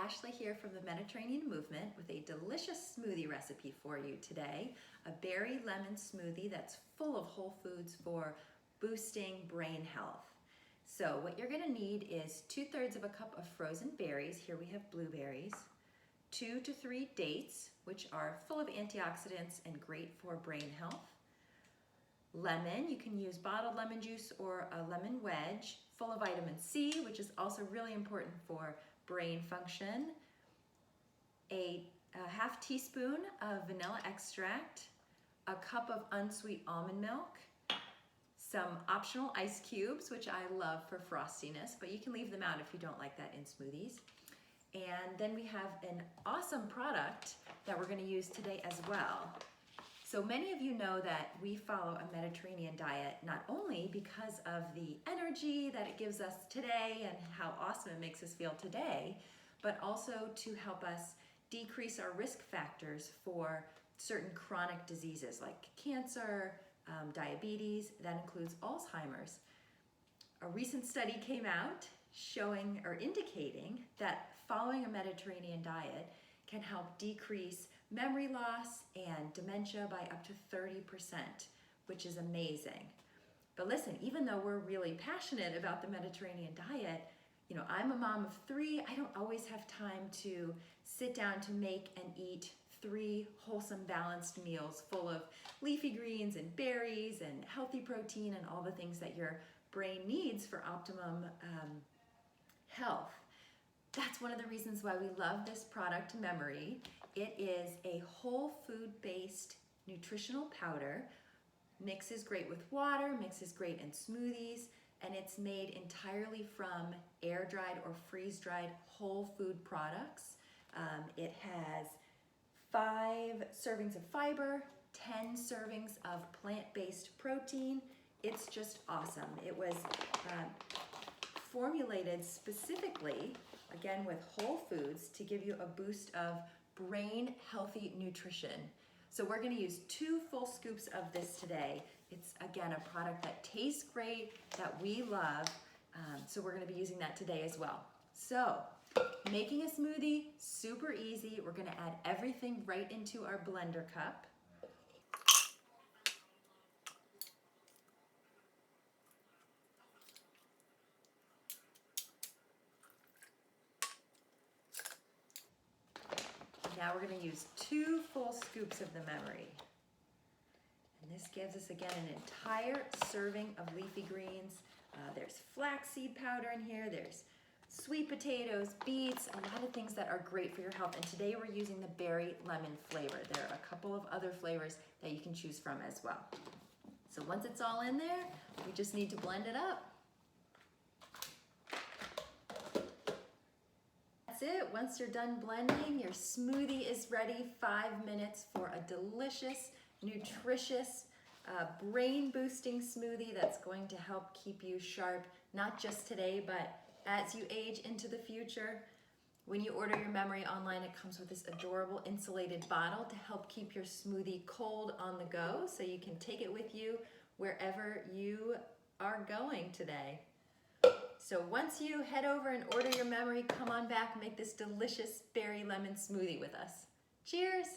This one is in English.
Ashley here from the Mediterranean Movement with a delicious smoothie recipe for you today. A berry lemon smoothie that's full of whole foods for boosting brain health. So what you're gonna need is 2/3 of a cup of frozen berries. Here we have blueberries. 2 to 3 dates, which are full of antioxidants and great for brain health. Lemon, you can use bottled lemon juice or a lemon wedge, full of vitamin C, which is also really important for brain function. A half teaspoon of vanilla extract, a cup of unsweet almond milk, some optional ice cubes, which I love for frostiness, but you can leave them out if you don't like that in smoothies. And then we have an awesome product that we're going to use today as well. So many of you know that we follow a Mediterranean diet not only because of the energy that it gives us today and how awesome it makes us feel today, but also to help us decrease our risk factors for certain chronic diseases like cancer, diabetes, that includes Alzheimer's. A recent study came out showing or indicating that following a Mediterranean diet can help decrease memory loss and dementia by up to 30%, which is amazing. But listen, even though we're really passionate about the Mediterranean diet, you know, I'm a mom of 3. I don't always have time to sit down to make and eat 3 wholesome, balanced meals full of leafy greens and berries and healthy protein and all the things that your brain needs for optimum health. That's one of the reasons why we love this product, Memory. It is a whole food-based nutritional powder, mixes great with water, mixes great in smoothies, and it's made entirely from air-dried or freeze-dried whole food products. It has 5 servings of fiber, 10 servings of plant-based protein. It's just awesome. It was formulated specifically, again with whole foods, to give you a boost of brain healthy nutrition. So we're going to use 2 full scoops of this today. It's again a product that tastes great, that we love, so we're going to be using that today as well. So making a smoothie, super easy. We're going to add everything right into our blender cup. Now we're going to use 2 full scoops of the Memory. And this gives us, again, an entire serving of leafy greens. There's flaxseed powder in here. There's sweet potatoes, beets, a lot of things that are great for your health. And today we're using the berry lemon flavor. There are a couple of other flavors that you can choose from as well. So once it's all in there, we just need to blend it up. That's it. Once you're done blending, your smoothie is ready. 5 minutes for a delicious, nutritious, brain-boosting smoothie that's going to help keep you sharp, not just today, but as you age into the future. When you order your Memory online, it comes with this adorable insulated bottle to help keep your smoothie cold on the go, so you can take it with you wherever you are going today. So once you head over and order your Memory, come on back and make this delicious berry lemon smoothie with us. Cheers!